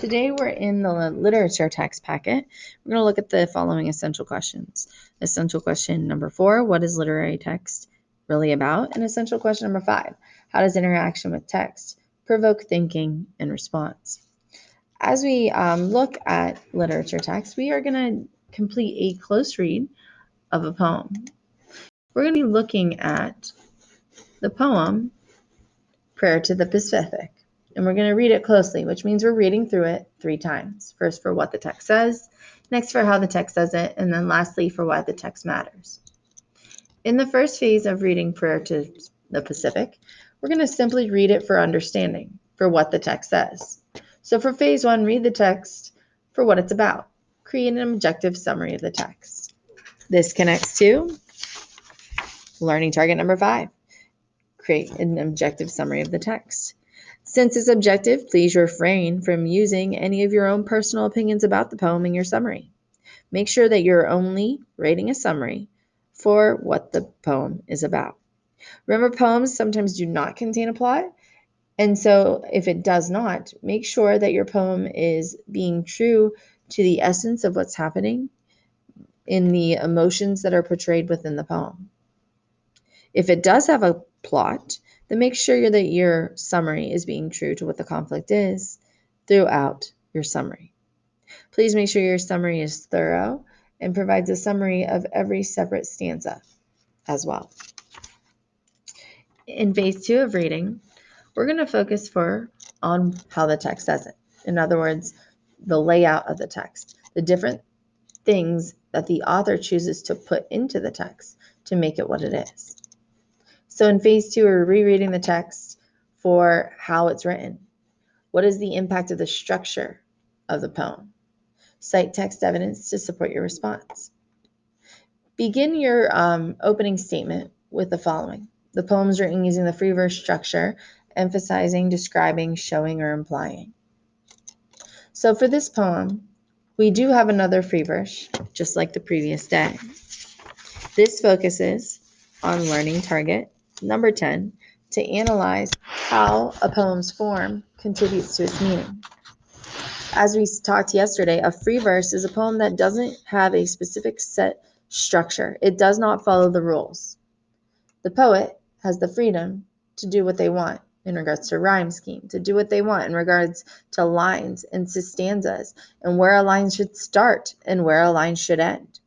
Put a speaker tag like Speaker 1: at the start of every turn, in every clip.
Speaker 1: Today we're in the literature text packet. We're going to look at the following essential questions. Essential question number 4, what is literary text really about? And essential question number 5, how does interaction with text provoke thinking and response? As we look at literature text, we are going to complete a close read of a poem. We're going to be looking at the poem Prayer to the Pacific. And we're going to read it closely, which means we're reading through it 3 times. First for what the text says, next for how the text says it, and then lastly for why the text matters. In the first phase of reading Prayer to the Pacific, we're going to simply read it for understanding, for what the text says. So for phase 1, read the text for what it's about. Create an objective summary of the text. This connects to learning target number 5. Create an objective summary of the text. Since it's objective, please refrain from using any of your own personal opinions about the poem in your summary. Make sure that you're only writing a summary for what the poem is about. Remember, poems sometimes do not contain a plot, and so if it does not, make sure that your poem is being true to the essence of what's happening in the emotions that are portrayed within the poem. If it does have a plot, then make sure that your summary is being true to what the conflict is throughout your summary. Please make sure your summary is thorough and provides a summary of every separate stanza as well. In phase 2 of reading, we're going to focus on how the text says it. In other words, the layout of the text, the different things that the author chooses to put into the text to make it what it is. So in phase 2, we're rereading the text for how it's written. What is the impact of the structure of the poem? Cite text evidence to support your response. Begin your opening statement with the following. The poem is written using the free verse structure, emphasizing, describing, showing, or implying. So for this poem, we do have another free verse, just like the previous day. This focuses on learning target number 10 to analyze how a poem's form contributes to its meaning. As we talked yesterday, a free verse is a poem that doesn't have a specific set structure. It does not follow the rules. The poet has the freedom to do what they want in regards to rhyme scheme, to do what they want in regards to lines and to stanzas, and where a line should start and where a line should end.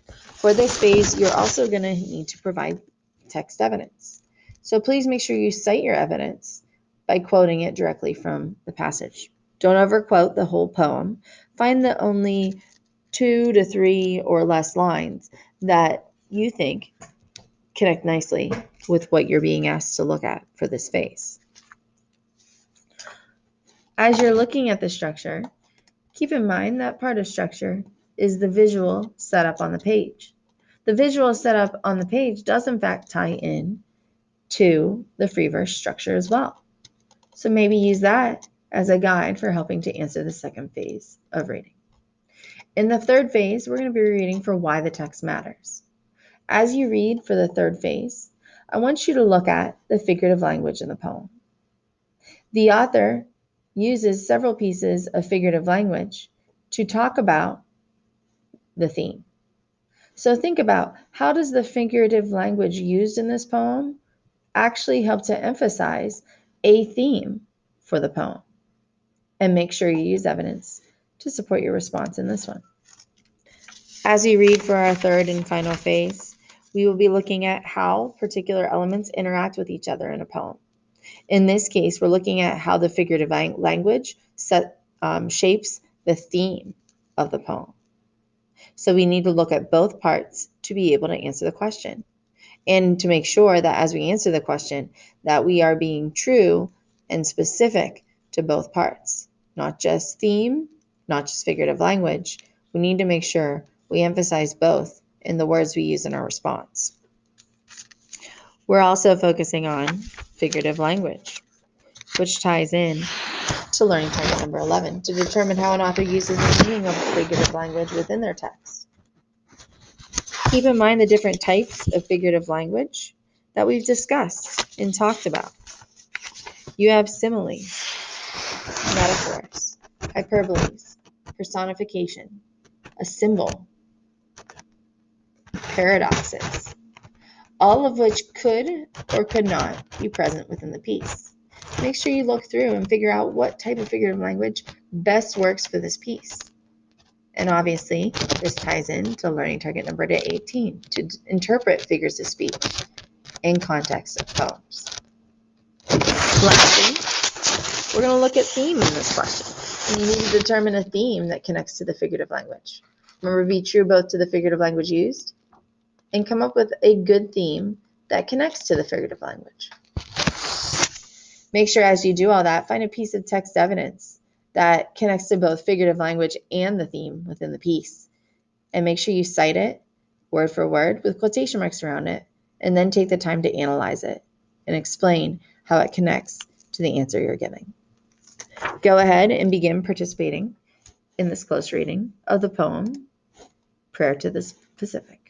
Speaker 1: For this phase, you're also going to need to provide text evidence. So please make sure you cite your evidence by quoting it directly from the passage. Don't overquote the whole poem. Find the only 2 to 3 or less lines that you think connect nicely with what you're being asked to look at for this phase. As you're looking at the structure, keep in mind that part of structure is the visual setup on the page. The visual setup on the page does in fact tie in to the free verse structure as well. So maybe use that as a guide for helping to answer the second phase of reading. In the third phase, we're going to be reading for why the text matters. As you read for the third phase, I want you to look at the figurative language in the poem. The author uses several pieces of figurative language to talk about the theme. So think about, how does the figurative language used in this poem actually help to emphasize a theme for the poem? And make sure you use evidence to support your response in this one. As we read for our third and final phase, we will be looking at how particular elements interact with each other in a poem. In this case, we're looking at how the figurative language shapes the theme of the poem. So we need to look at both parts to be able to answer the question, and to make sure that as we answer the question, that we are being true and specific to both parts. Not just theme, not just figurative language. We need to make sure we emphasize both in the words we use in our response. We're also focusing on figurative language, which ties in to learning target number 11, to determine how an author uses the meaning of figurative language within their text. Keep in mind the different types of figurative language that we've discussed and talked about. You have similes, metaphors, hyperboles, personification, a symbol, paradoxes, all of which could or could not be present within the piece. Make sure you look through and figure out what type of figurative language best works for this piece. And obviously, this ties into learning target number 18, to interpret figures of speech in context of poems. Lastly, we're going to look at theme in this question. And you need to determine a theme that connects to the figurative language. Remember, be true both to the figurative language used and come up with a good theme that connects to the figurative language. Make sure as you do all that, find a piece of text evidence that connects to both figurative language and the theme within the piece. And make sure you cite it word for word with quotation marks around it, and then take the time to analyze it and explain how it connects to the answer you're giving. Go ahead and begin participating in this close reading of the poem, Prayer to the Pacific.